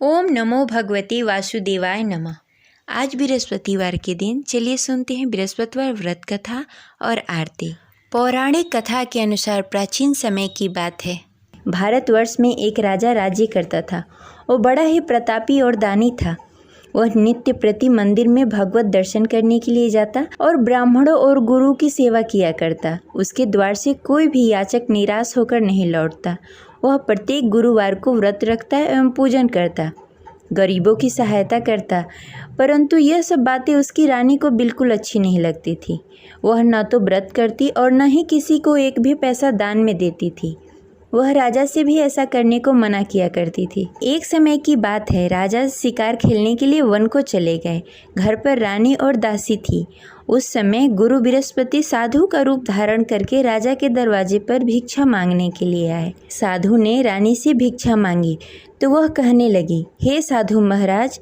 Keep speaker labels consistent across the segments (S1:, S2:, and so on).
S1: ओम नमो भगवते वासुदेवाय नमः। आज बृहस्पतिवार के दिन चलिए सुनते हैं बृहस्पतिवार व्रत कथा और आरती। पौराणिक कथा के अनुसार प्राचीन समय की बात है। भारतवर्ष में एक राजा राज्य करता था। वो बड़ा ही प्रतापी और दानी था। वह नित्य प्रति मंदिर में भगवत दर्शन करने के लिए जाता और ब्राह्मणों और गुरु की सेवा किया करता। उसके द्वार से कोई भी याचक निराश होकर नहीं लौटता। वह प्रत्येक गुरुवार को व्रत रखता एवं पूजन करता, गरीबों की सहायता करता। परंतु यह सब बातें उसकी रानी को बिल्कुल अच्छी नहीं लगती थी। वह न तो व्रत करती और न ही किसी को एक भी पैसा दान में देती थी। वह राजा से भी ऐसा करने को मना किया करती थी। एक समय की बात है, राजा शिकार खेलने के लिए वन को चले गए। घर पर रानी और दासी थी। उस समय गुरु बृहस्पति साधु का रूप धारण करके राजा के दरवाजे पर भिक्षा मांगने के लिए आए। साधु ने रानी से भिक्षा मांगी तो वह कहने लगी, हे साधु महाराज,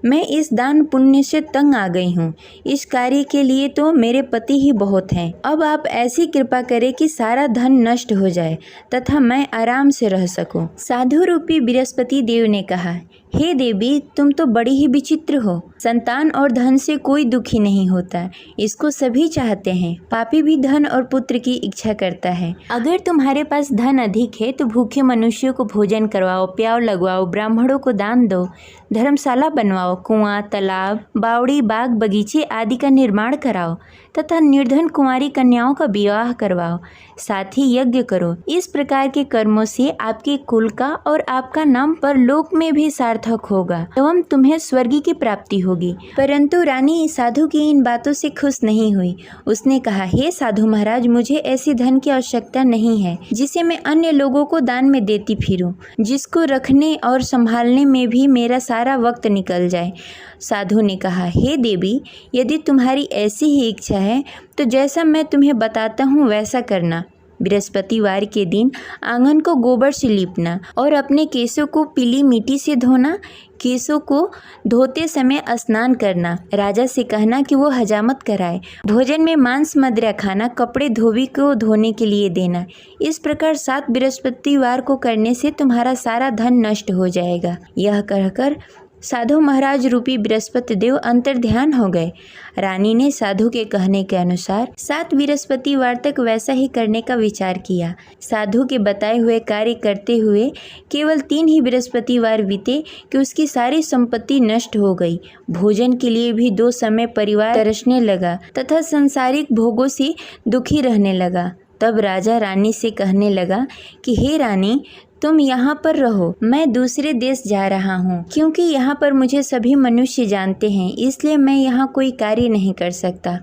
S1: मैं इस दान पुण्य से तंग आ गई हूँ। इस कार्य के लिए तो मेरे पति ही बहुत हैं। अब आप ऐसी कृपा करें कि सारा धन नष्ट हो जाए तथा मैं आराम से रह सकूं। साधु रूपी बृहस्पति देव ने कहा, हे देवी, तुम तो बड़ी ही विचित्र हो। संतान और धन से कोई दुखी नहीं होता, इसको सभी चाहते हैं। पापी भी धन और पुत्र की इच्छा करता है। अगर तुम्हारे पास धन अधिक है तो भूखे मनुष्यों को भोजन करवाओ, प्याव लगवाओ, ब्राह्मणों को दान दो, धर्मशाला बनवाओ, कुआं, तालाब, बावड़ी, बाग, बगीचे आदि का निर्माण कराओ तथा निर्धन कुंवारी कन्याओं का विवाह करवाओ, साथ ही यज्ञ करो। इस प्रकार के कर्मों से आपके कुल का और आपका नाम परलोक में भी सार्थक होगा एवं तुम्हें स्वर्ग की प्राप्ति होगी। परंतु रानी साधु की इन बातों से खुश नहीं हुई। उसने कहा, हे साधु महाराज, मुझे ऐसी धन की आवश्यकता नहीं है जिसे मैं अन्य लोगों को दान में देती फिरूं, जिसको रखने और संभालने में भी मेरा सारा वक्त निकल जाए। साधु ने कहा, हे देवी, यदि तुम्हारी ऐसी ही इच्छा है तो जैसा मैं तुम्हें बताता हूँ वैसा करना। बृहस्पतिवार के दिन आंगन को गोबर से लीपना और अपने केसों को पीली मिट्टी से धोना। केसों को धोते समय स्नान करना। राजा से कहना कि वो हजामत कराए। भोजन में मांस मदिरा खाना। कपड़े धोबी को धोने के लिए देना। इस प्रकार 7 बृहस्पतिवार को करने से तुम्हारा सारा धन नष्ट हो जाएगा। यह कहकर साधु महाराज रूपी बृहस्पति देव अंतर्ध्यान हो गए। रानी ने साधु के कहने के अनुसार 7 बृहस्पतिवार तक वैसा ही करने का विचार किया। साधु के बताए हुए कार्य करते हुए केवल 3 ही बृहस्पतिवार बीते कि उसकी सारी संपत्ति नष्ट हो गई। भोजन के लिए भी 2 समय परिवार तरसने लगा तथा सांसारिक भोगों से दुखी रहने लगा। तब राजा रानी से कहने लगा कि हे रानी, तुम यहाँ पर रहो, मैं दूसरे देश जा रहा हूँ। क्योंकि यहाँ पर मुझे सभी मनुष्य जानते हैं, इसलिए मैं यहाँ कोई कार्य नहीं कर सकता।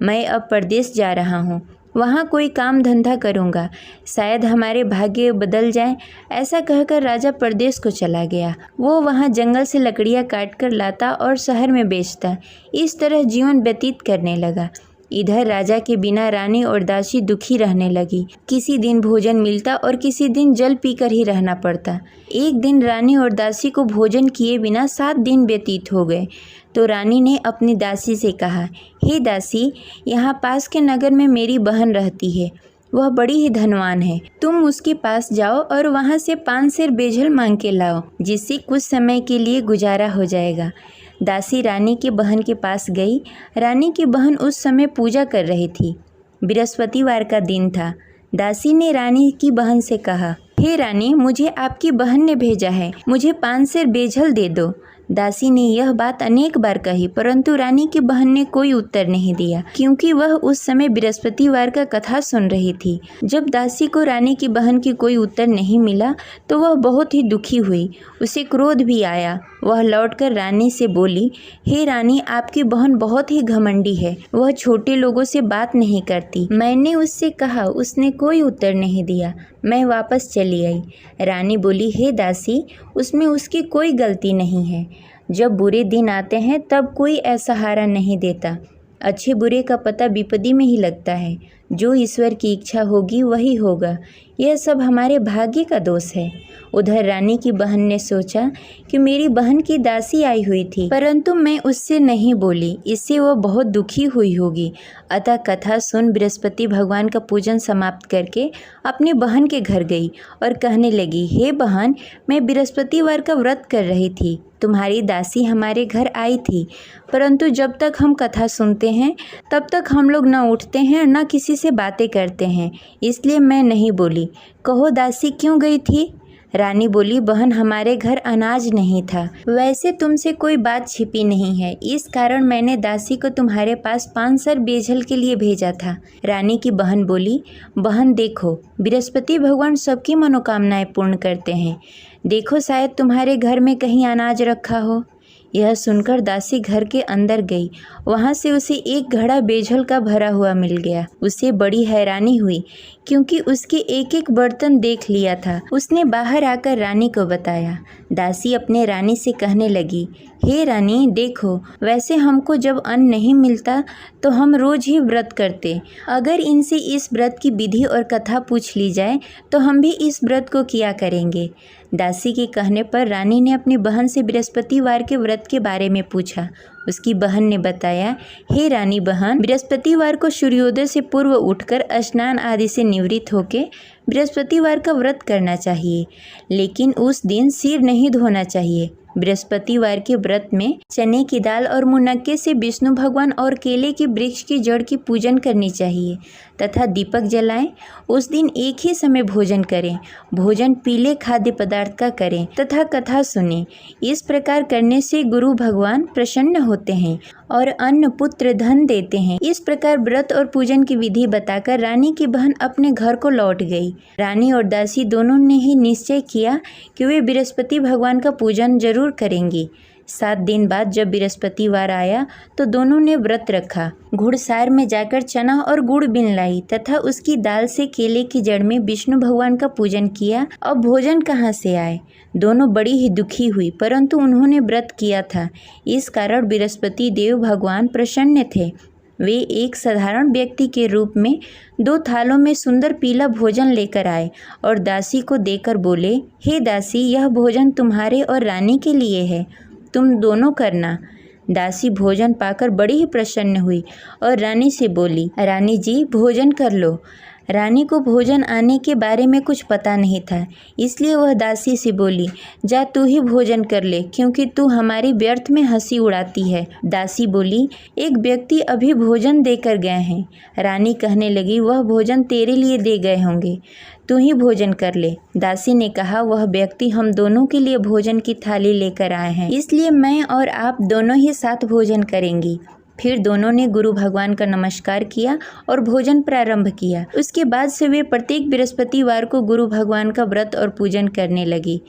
S1: मैं अब परदेश जा रहा हूँ, वहाँ कोई काम धंधा करूँगा, शायद हमारे भाग्य बदल जाए। ऐसा कहकर राजा परदेश को चला गया। वो वहाँ जंगल से लकड़ियाँ काट कर लाता और शहर में बेचता। इस तरह जीवन व्यतीत करने लगा। इधर राजा के बिना रानी और दासी दुखी रहने लगी। किसी दिन भोजन मिलता और किसी दिन जल पीकर ही रहना पड़ता। एक दिन रानी और दासी को भोजन किए बिना 7 दिन व्यतीत हो गए। तो रानी ने अपनी दासी से कहा, हे दासी, यहाँ पास के नगर में मेरी बहन रहती है। वह बड़ी ही धनवान है। तुम उसके पास जाओ और वहाँ से 5 सेर बेजल मांग के लाओ, जिससे कुछ समय के लिए गुजारा हो जाएगा। दासी रानी की बहन के पास गई। रानी की बहन उस समय पूजा कर रही थी। बृहस्पतिवार का दिन था। दासी ने रानी की बहन से कहा, हे रानी, मुझे आपकी बहन ने भेजा है, मुझे 5 सेर बेजल दे दो। दासी ने यह बात अनेक बार कही, परंतु रानी की बहन ने कोई उत्तर नहीं दिया, क्योंकि वह उस समय बृहस्पतिवार का कथा सुन रही थी। जब दासी को रानी की बहन की कोई उत्तर नहीं मिला तो वह बहुत ही दुखी हुई। उसे क्रोध भी आया। वह लौटकर रानी से बोली, हे रानी, आपकी बहन बहुत ही घमंडी है। वह छोटे लोगों से बात नहीं करती। मैंने उससे कहा, उसने कोई उत्तर नहीं दिया। मैं वापस चली आई। रानी बोली, हे दासी, उसमें उसकी कोई गलती नहीं है। जब बुरे दिन आते हैं तब कोई सहारा नहीं देता। अच्छे बुरे का पता विपत्ति में ही लगता है। जो ईश्वर की इच्छा होगी वही होगा। यह सब हमारे भाग्य का दोष है। उधर रानी की बहन ने सोचा कि मेरी बहन की दासी आई हुई थी, परंतु मैं उससे नहीं बोली, इससे वह बहुत दुखी हुई होगी। अतः कथा सुन बृहस्पति भगवान का पूजन समाप्त करके अपनी बहन के घर गई और कहने लगी, हे बहन, मैं बृहस्पतिवार का व्रत कर रही थी। तुम्हारी दासी हमारे घर आई थी, परंतु जब तक हम कथा सुनते हैं तब तक हम लोग न उठते हैं और न किसी से बातें करते हैं, इसलिए मैं नहीं बोली। कहो दासी क्यों गई थी? रानी बोली, बहन, हमारे घर अनाज नहीं था। वैसे तुमसे कोई बात छिपी नहीं है, इस कारण मैंने दासी को तुम्हारे पास 5 सर बेजल के लिए भेजा था। रानी की बहन बोली, बहन देखो, बृहस्पति भगवान सबकी मनोकामनाएं पूर्ण करते हैं। देखो, शायद तुम्हारे घर में कहीं अनाज रखा हो। यह सुनकर दासी घर के अंदर गई। वहाँ से उसे एक घड़ा बेजल का भरा हुआ मिल गया। उसे बड़ी हैरानी हुई क्योंकि उसके एक एक बर्तन देख लिया था। उसने बाहर आकर रानी को बताया। दासी अपने रानी से कहने लगी, हे रानी, देखो, वैसे हमको जब अन्न नहीं मिलता तो हम रोज ही व्रत करते। अगर इनसे इस व्रत की विधि और कथा पूछ ली जाए तो हम भी इस व्रत को किया करेंगे। दासी के कहने पर रानी ने अपनी बहन से बृहस्पतिवार के व्रत के बारे में पूछा। उसकी बहन ने बताया, हे रानी बहन, बृहस्पतिवार को सूर्योदय से पूर्व उठकर स्नान आदि से निवृत्त होकर बृहस्पतिवार का व्रत करना चाहिए, लेकिन उस दिन सिर नहीं धोना चाहिए। बृहस्पतिवार के व्रत में चने की दाल और मुनक्के से विष्णु भगवान और केले के वृक्ष की जड़ की पूजन करनी चाहिए तथा दीपक जलाएं। उस दिन एक ही समय भोजन करें। भोजन पीले खाद्य पदार्थ का करें तथा कथा सुनें। इस प्रकार करने से गुरु भगवान प्रसन्न होते हैं और अन्न पुत्र धन देते हैं। इस प्रकार व्रत और पूजन की विधि बताकर रानी की बहन अपने घर को लौट गई। रानी और दासी दोनों ने ही निश्चय किया कि वे बृहस्पति भगवान का पूजन जरूर करेंगी। 7 दिन बाद जब बृहस्पतिवार आया तो दोनों ने व्रत रखा। घुड़सार में जाकर चना और गुड़ बीन लाई तथा उसकी दाल से केले की जड़ में विष्णु भगवान का पूजन किया। अब भोजन कहाँ से आए? दोनों बड़ी ही दुखी हुई, परंतु उन्होंने व्रत किया था, इस कारण बृहस्पति देव भगवान प्रसन्न थे। वे एक साधारण व्यक्ति के रूप में 2 थालों में सुंदर पीला भोजन लेकर आए और दासी को देकर बोले, हे दासी, यह भोजन तुम्हारे और रानी के लिए है, तुम दोनों करना। दासी भोजन पाकर बड़ी ही प्रसन्न हुई और रानी से बोली, रानी जी, भोजन कर लो। रानी को भोजन आने के बारे में कुछ पता नहीं था, इसलिए वह दासी से बोली, जा तू ही भोजन कर ले, क्योंकि तू हमारी व्यर्थ में हंसी उड़ाती है। दासी बोली, एक व्यक्ति अभी भोजन देकर गए हैं। रानी कहने लगी, वह भोजन तेरे लिए दे गए होंगे, तू ही भोजन कर ले। दासी ने कहा, वह व्यक्ति हम दोनों के लिए भोजन की थाली लेकर आए हैं, इसलिए मैं और आप दोनों ही साथ भोजन करेंगी। फिर दोनों ने गुरु भगवान का नमस्कार किया और भोजन प्रारंभ किया। उसके बाद से वे प्रत्येक बृहस्पतिवार को गुरु भगवान का व्रत और पूजन करने लगी।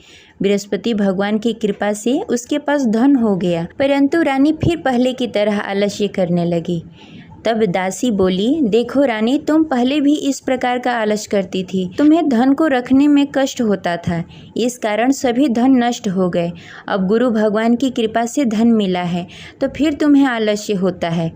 S1: बृहस्पति भगवान की कृपा से उसके पास धन हो गया, परंतु रानी फिर पहले की तरह आलस्य करने लगी। तब दासी बोली, देखो रानी, तुम पहले भी इस प्रकार का आलस करती थी। तुम्हें धन को रखने में कष्ट होता था, इस कारण सभी धन नष्ट हो गए। अब गुरु भगवान की कृपा से धन मिला है तो फिर तुम्हें आलस्य होता है।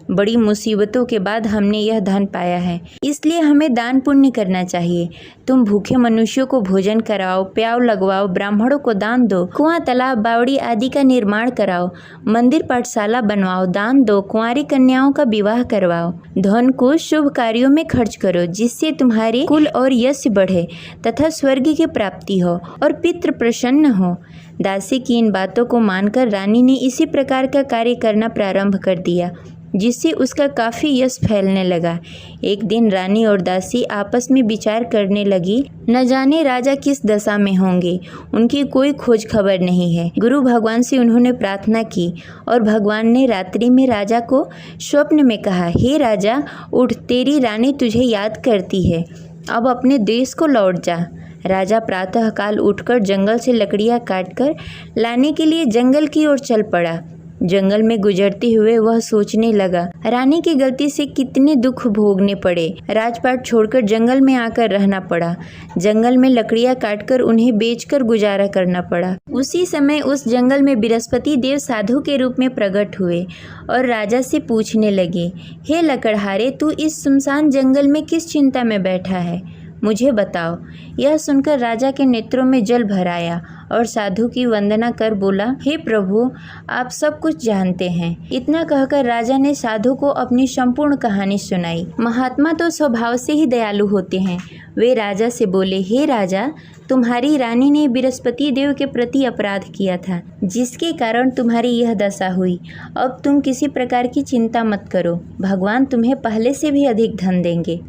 S1: बड़ी मुसीबतों के बाद हमने यह धन पाया है, इसलिए हमें दान पुण्य करना चाहिए। तुम भूखे मनुष्यों को भोजन कराओ, प्याव लगवाओ, ब्राह्मणों को दान दो, कुआं, तालाब, बावड़ी आदि का निर्माण कराओ, मंदिर पाठशाला बनवाओ, दान दो, कुंवारी कन्याओं का विवाह करवाओ। धन को शुभ कार्यों में खर्च करो, जिससे तुम्हारे कुल और यश बढ़े तथा स्वर्ग की प्राप्ति हो और पितृ प्रसन्न हो। दासी की इन बातों को मानकर रानी ने इसी प्रकार का कार्य करना प्रारंभ कर दिया, जिससे उसका काफ़ी यश फैलने लगा। एक दिन रानी और दासी आपस में विचार करने लगी, न जाने राजा किस दशा में होंगे, उनकी कोई खोज खबर नहीं है। गुरु भगवान से उन्होंने प्रार्थना की और भगवान ने रात्रि में राजा को स्वप्न में कहा, हे राजा, उठ, तेरी रानी तुझे याद करती है, अब अपने देश को लौट जा। राजा प्रातःकाल उठकर जंगल से लकड़ियाँ काटकर लाने के लिए जंगल की ओर चल पड़ा। जंगल में गुजरते हुए वह सोचने लगा, रानी की गलती से कितने दुख भोगने पड़े। राजपाट छोड़कर जंगल में आकर रहना पड़ा। जंगल में लकड़ियां काटकर उन्हें बेचकर गुजारा करना पड़ा। उसी समय उस जंगल में बृहस्पति देव साधु के रूप में प्रकट हुए और राजा से पूछने लगे, हे लकड़हारे, तू इस सुनसान जंगल में किस चिंता में बैठा है? मुझे बताओ। यह सुनकर राजा के नेत्रों में जल भर आया और साधु की वंदना कर बोला, हे प्रभु, आप सब कुछ जानते हैं। इतना कहकर राजा ने साधु को अपनी संपूर्ण कहानी सुनाई। महात्मा तो स्वभाव से ही दयालु होते हैं। वे राजा से बोले, हे राजा, तुम्हारी रानी ने बृहस्पति देव के प्रति अपराध किया था, जिसके कारण तुम्हारी यह दशा हुई। अब तुम किसी प्रकार की चिंता मत करो, भगवान तुम्हें पहले से भी अधिक धन देंगे।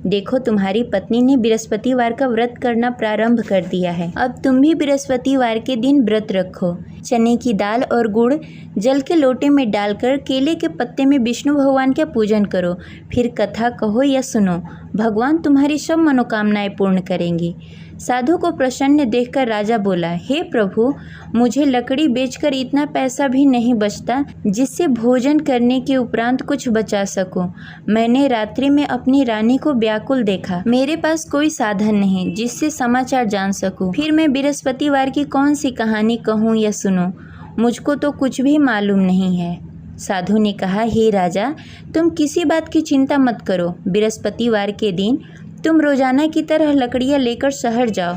S1: देखो, तुम्हारी पत्नी ने बृहस्पतिवार का व्रत करना प्रारंभ कर दिया है। अब तुम भी बृहस्पतिवार के दिन व्रत रखो। चने की दाल और गुड़ जल के लोटे में डालकर केले के पत्ते में विष्णु भगवान का पूजन करो। फिर कथा कहो या सुनो, भगवान तुम्हारी सब मनोकामनाएं पूर्ण करेंगे। साधु को प्रसन्न देखकर राजा बोला, हे प्रभु, मुझे लकड़ी बेचकर इतना पैसा भी नहीं बचता जिससे भोजन करने के उपरांत कुछ बचा सकूं। मैंने रात्रि में अपनी रानी को व्याकुल देखा। मेरे पास कोई साधन नहीं जिससे समाचार जान सकूं। फिर मैं बृहस्पतिवार की कौन सी कहानी कहूँ या सुनूं? मुझको तो कुछ भी मालूम नहीं है। साधु ने कहा, हे राजा, तुम किसी बात की चिंता मत करो। बृहस्पतिवार के दिन तुम रोजाना की तरह लकड़ियाँ लेकर शहर जाओ।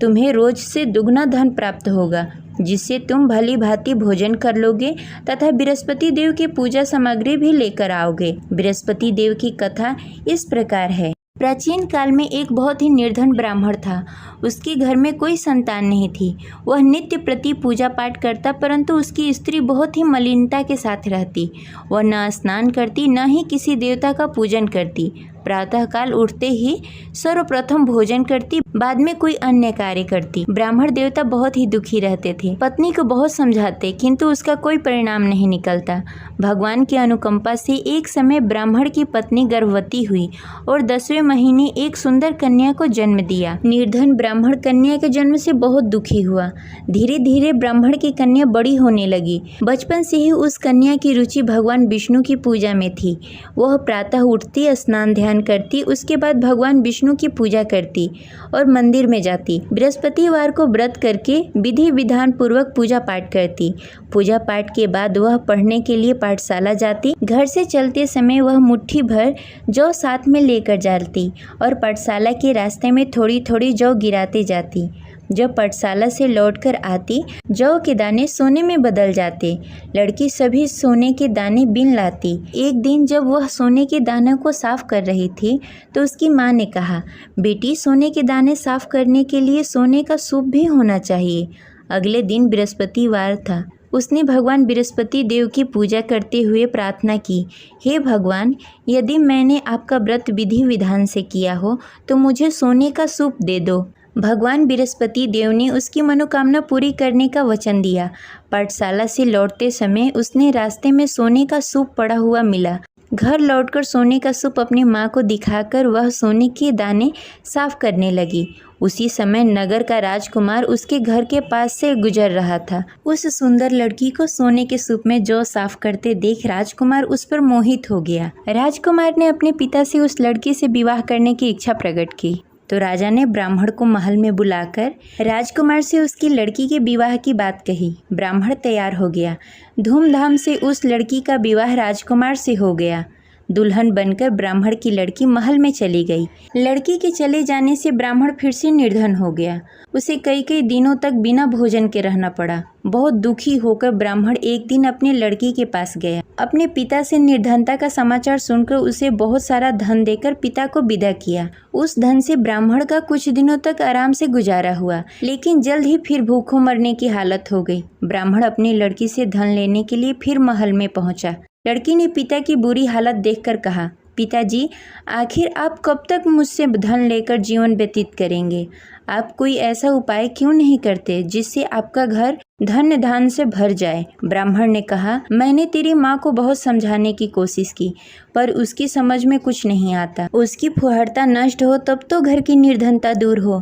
S1: तुम्हें रोज से दुगना धन प्राप्त होगा, जिससे तुम भली भांति भोजन कर लोगे तथा बृहस्पति देव की पूजा सामग्री भी लेकर आओगे। बृहस्पति देव की कथा इस प्रकार है। प्राचीन काल में एक बहुत ही निर्धन ब्राह्मण था। उसके घर में कोई संतान नहीं थी। वह नित्य प्रति पूजा पाठ करता, परंतु उसकी स्त्री बहुत ही मलिनता के साथ रहती। वह न स्नान करती, न ही किसी देवता का पूजन करती। प्रातःकाल उठते ही सर्वप्रथम भोजन करती, बाद में कोई अन्य कार्य करती। ब्राह्मण देवता बहुत ही दुखी रहते थे। पत्नी को बहुत समझाते, किंतु उसका कोई परिणाम नहीं निकलता। भगवान की अनुकंपा से एक समय ब्राह्मण की पत्नी गर्भवती हुई और 10वें महीने एक सुंदर कन्या को जन्म दिया। निर्धन ब्राह्मण कन्या के जन्म से बहुत दुखी हुआ। धीरे धीरे ब्राह्मण की कन्या बड़ी होने लगी। बचपन से ही उस कन्या की रुचि भगवान विष्णु की पूजा में थी। वह प्रातः उठती, स्नान ध्यान करती, उसके बाद भगवान विष्णु की पूजा करती और मंदिर में जाती। बृहस्पतिवार को व्रत करके विधि विधान पूर्वक पूजा पाठ करती। पूजा पाठ के बाद वह पढ़ने के लिए पाठशाला जाती। घर से चलते समय वह मुट्ठी भर जौ साथ में लेकर जाती और पाठशाला के रास्ते में थोड़ी थोड़ी जौ गिराते जाती। जब पाठशाला से लौटकर आती, जौ के दाने सोने में बदल जाते। लड़की सभी सोने के दाने बीन लाती। एक दिन जब वह सोने के दानों को साफ कर रही थी, तो उसकी माँ ने कहा, बेटी, सोने के दाने साफ करने के लिए सोने का सूप भी होना चाहिए। अगले दिन बृहस्पतिवार था। उसने भगवान बृहस्पति देव की पूजा करते हुए प्रार्थना की, हे भगवान, यदि मैंने आपका व्रत विधि विधान से किया हो तो मुझे सोने का सूप दे दो। भगवान बृहस्पति देव ने उसकी मनोकामना पूरी करने का वचन दिया। पाठशाला से लौटते समय उसने रास्ते में सोने का सूप पड़ा हुआ मिला। घर लौटकर सोने का सूप अपनी माँ को दिखाकर वह सोने के दाने साफ करने लगी। उसी समय नगर का राजकुमार उसके घर के पास से गुजर रहा था। उस सुंदर लड़की को सोने के सूप में जौ साफ करते देख राजकुमार उस पर मोहित हो गया। राजकुमार ने अपने पिता से उस लड़की से विवाह करने की इच्छा प्रकट की। तो राजा ने ब्राह्मण को महल में बुलाकर राजकुमार से उसकी लड़की के विवाह की बात कही। ब्राह्मण तैयार हो गया। धूमधाम से उस लड़की का विवाह राजकुमार से हो गया। दुल्हन बनकर ब्राह्मण की लड़की महल में चली गई। लड़की के चले जाने से ब्राह्मण फिर से निर्धन हो गया। उसे कई कई दिनों तक बिना भोजन के रहना पड़ा। बहुत दुखी होकर ब्राह्मण एक दिन अपनी लड़की के पास गया। अपने पिता से निर्धनता का समाचार सुनकर उसे बहुत सारा धन देकर पिता को विदा किया। उस धन से ब्राह्मण का कुछ दिनों तक आराम से गुजारा हुआ, लेकिन जल्द ही फिर भूखों मरने की हालत हो गई। ब्राह्मण अपनी लड़की से धन लेने के लिए फिर महल में पहुंचा। लड़की ने पिता की बुरी हालत देखकर कहा, पिताजी, आखिर आप कब तक मुझसे धन लेकर जीवन व्यतीत करेंगे? आप कोई ऐसा उपाय क्यों नहीं करते जिससे आपका घर धन धान से भर जाए? ब्राह्मण ने कहा, मैंने तेरी माँ को बहुत समझाने की कोशिश की, पर उसकी समझ में कुछ नहीं आता। उसकी फुहरता नष्ट हो तब तो घर की निर्धनता दूर हो।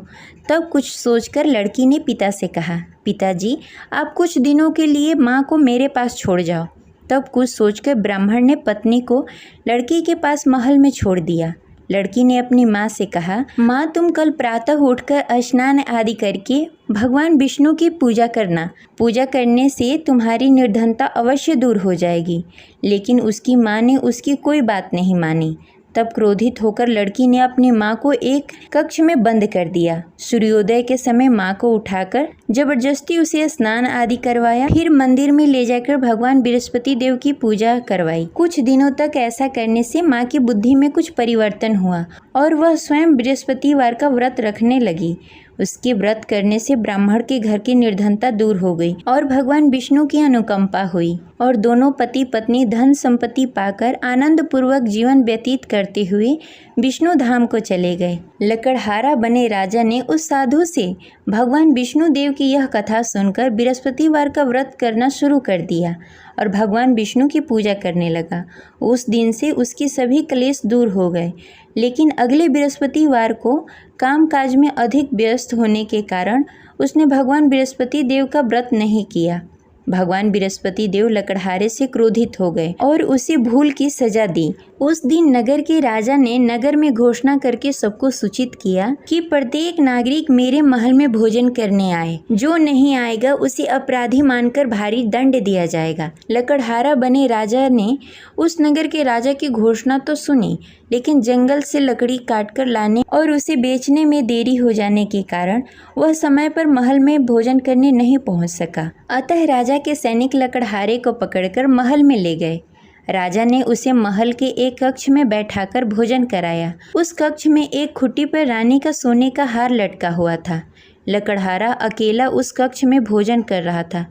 S1: तब कुछ सोचकर लड़की ने पिता से कहा, पिताजी, आप कुछ दिनों के लिए माँ को मेरे पास छोड़ जाओ। तब कुछ सोचकर ब्राह्मण ने पत्नी को लड़की के पास महल में छोड़ दिया। लड़की ने अपनी माँ से कहा, माँ, तुम कल प्रातः उठकर स्नान आदि करके भगवान विष्णु की पूजा करना। पूजा करने से तुम्हारी निर्धनता अवश्य दूर हो जाएगी। लेकिन उसकी माँ ने उसकी कोई बात नहीं मानी। तब क्रोधित होकर लड़की ने अपनी माँ को एक कक्ष में बंद कर दिया। सूर्योदय के समय माँ को उठाकर जबरदस्ती उसे स्नान आदि करवाया, फिर मंदिर में ले जाकर भगवान बृहस्पति देव की पूजा करवाई। कुछ दिनों तक ऐसा करने से माँ की बुद्धि में कुछ परिवर्तन हुआ और वह स्वयं बृहस्पतिवार का व्रत रखने लगी। उसके व्रत करने से ब्राह्मण के घर की निर्धनता दूर हो गई और भगवान विष्णु की अनुकंपा हुई और दोनों पति पत्नी धन संपत्ति पाकर आनंद पूर्वक जीवन व्यतीत करते हुए विष्णु धाम को चले गए। लकड़हारा बने राजा ने उस साधु से भगवान विष्णु देव की यह कथा सुनकर बृहस्पतिवार का व्रत करना शुरू कर दिया और भगवान विष्णु की पूजा करने लगा। उस दिन से उसकी सभी क्लेश दूर हो गए। लेकिन अगले बृहस्पतिवार को कामकाज में अधिक व्यस्त होने के कारण उसने भगवान बृहस्पति देव का व्रत नहीं किया। भगवान बृहस्पति देव लकड़हारे से क्रोधित हो गए और उसे भूल की सजा दी। उस दिन नगर के राजा ने नगर में घोषणा करके सबको सूचित किया कि प्रत्येक नागरिक मेरे महल में भोजन करने आए। जो नहीं आएगा उसे अपराधी मानकर भारी दंड दिया जाएगा। लकड़हारा बने राजा ने उस नगर के राजा की घोषणा तो सुनी, लेकिन जंगल से लकड़ी काटकर लाने और उसे बेचने में देरी हो जाने के कारण वह समय पर महल में भोजन करने नहीं पहुंच सका। अतः राजा के सैनिक लकड़हारे को पकड़कर महल में ले गए। राजा ने उसे महल के एक कक्ष में बैठाकर भोजन कराया। उस कक्ष में एक खुट्टी पर रानी का सोने का हार लटका हुआ था। लकड़हारा अकेला उस कक्ष में भोजन कर रहा था।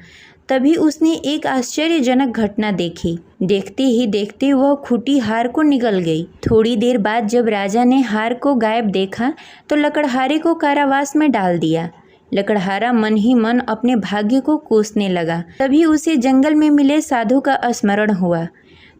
S1: तभी उसने एक आश्चर्यजनक घटना देखी। देखते ही देखते वह खूंटी हार को निगल गई। थोड़ी देर बाद जब राजा ने हार को गायब देखा तो लकड़हारे को कारावास में डाल दिया। लकड़हारा मन ही मन अपने भाग्य को कोसने लगा। तभी उसे जंगल में मिले साधु का स्मरण हुआ।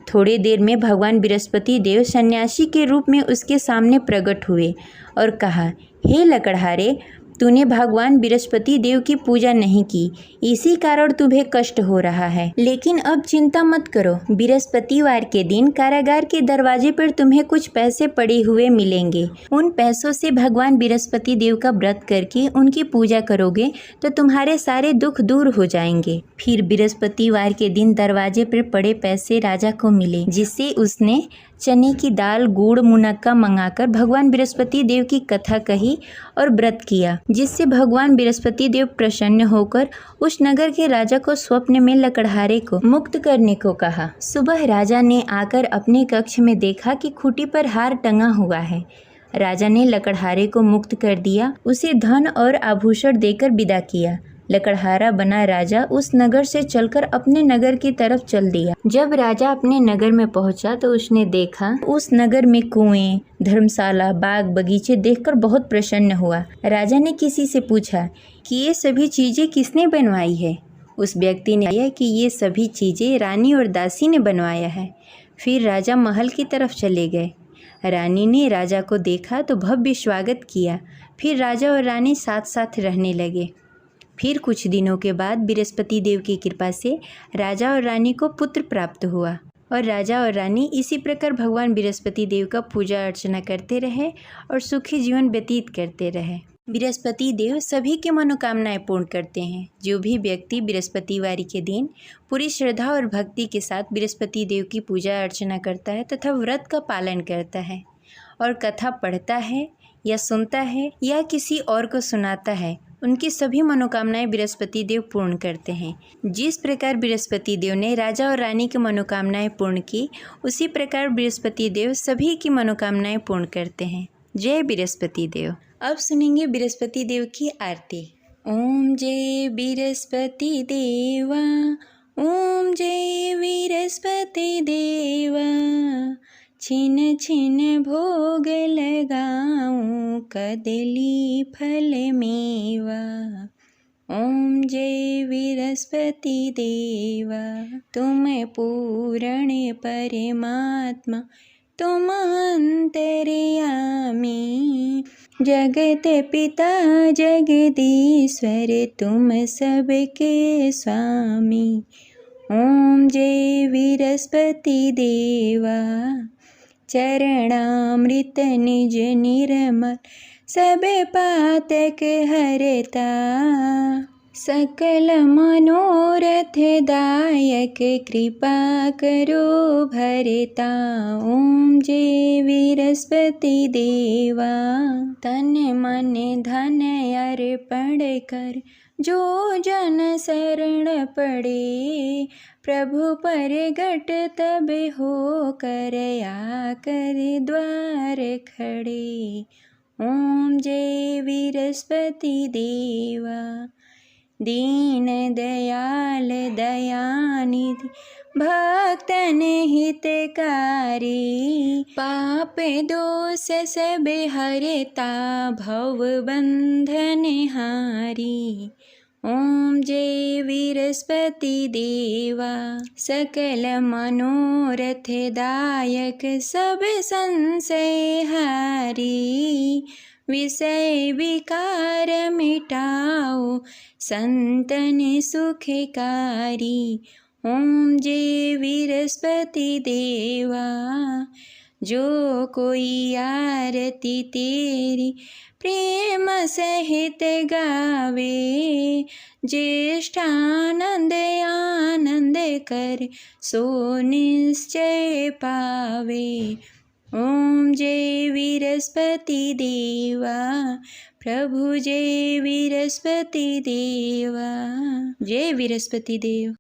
S1: थोड़ी देर में भगवान बृहस्पति देव सन्यासी के रूप में उसके सामने प्रकट हुए और कहा, हे लकड़हारे, तूने भगवान बृहस्पति देव की पूजा नहीं की, इसी कारण तुम्हें कष्ट हो रहा है। लेकिन अब चिंता मत करो, बृहस्पतिवार के दिन कारागार के दरवाजे पर तुम्हें कुछ पैसे पड़े हुए मिलेंगे। उन पैसों से भगवान बृहस्पति देव का व्रत करके उनकी पूजा करोगे तो तुम्हारे सारे दुख दूर हो जाएंगे। फिर बृहस्पतिवार के दिन दरवाजे पर पड़े पैसे राजा को मिले, जिससे उसने चने की दाल, गुड़, मुनक्का मंगाकर भगवान बृहस्पति देव की कथा कही और व्रत किया, जिससे भगवान बृहस्पति देव प्रसन्न होकर उस नगर के राजा को स्वप्न में लकड़हारे को मुक्त करने को कहा। सुबह राजा ने आकर अपने कक्ष में देखा कि खूंटी पर हार टंगा हुआ है। राजा ने लकड़हारे को मुक्त कर दिया, उसे धन और आभूषण देकर विदा किया। लकड़हारा बना राजा उस नगर से चलकर अपने नगर की तरफ चल दिया। जब राजा अपने नगर में पहुंचा तो उसने देखा उस नगर में कुएं, धर्मशाला, बाग बगीचे देखकर बहुत प्रसन्न हुआ। राजा ने किसी से पूछा कि ये सभी चीजें किसने बनवाई है। उस व्यक्ति ने कहा कि ये सभी चीजें रानी और दासी ने बनवाया है। फिर राजा महल की तरफ चले गए। रानी ने राजा को देखा तो भव्य स्वागत किया। फिर राजा और रानी साथ साथ रहने लगे। फिर कुछ दिनों के बाद बृहस्पति देव की कृपा से राजा और रानी को पुत्र प्राप्त हुआ और राजा और रानी इसी प्रकार भगवान बृहस्पति देव का पूजा अर्चना करते रहे और सुखी जीवन व्यतीत करते रहे। बृहस्पति देव सभी की मनोकामनाएं पूर्ण करते हैं। जो भी व्यक्ति बृहस्पतिवार के दिन पूरी श्रद्धा और भक्ति के साथ बृहस्पति देव की पूजा अर्चना करता है तथा व्रत का पालन करता है और कथा पढ़ता है या सुनता है या किसी और को सुनाता है, उनकी सभी मनोकामनाएं बृहस्पति देव पूर्ण करते हैं। जिस प्रकार बृहस्पति देव ने राजा और रानी की मनोकामनाएं पूर्ण की, उसी प्रकार बृहस्पति देव सभी की मनोकामनाएं पूर्ण करते हैं। जय बृहस्पति देव। अब सुनेंगे बृहस्पति देव की आरती। ओम जय बृहस्पति देवा, ओम जय बृहस्पति देवा, छिन छिन भोग लगाऊं कदली फल मेवा। ओम जय बृहस्पति देवा, तुम पूर्ण परमात्मा, तुम अंतर्यामी, जगत पिता जगदीश्वर, तुम सबके स्वामी। ओम जय बृहस्पति देवा, चरणामृत निज निर्मल, सब पातक हरता। सकल मनोरथ दायक कृपा करो भरता। ओम जय बृहस्पति देवा। तन मन धन अर्पण कर जो जन शरण पड़े। प्रभु परगट तब हो कर आकर द्वार खड़े। ओम जय बृहस्पति देवा। दीन दयाल दयानिधि भक्तन हितकारी। पाप दोष सब हरता भव बंधन हारी। ओम जय बृहस्पति देवा। सकल मनोरथ दायक सब संशय हारी। विषय विकार मिटाओ संतन सुखकारी। ओम जय बृहस्पति देवा। जो कोई आरती तेरी प्रेम सहित गावे। ज्येष्ठानंद आनंद कर सो निश्चय पावे। ओम जय बृहस्पति देवा। प्रभु जय बृहस्पति देवा। जय बृहस्पति देव।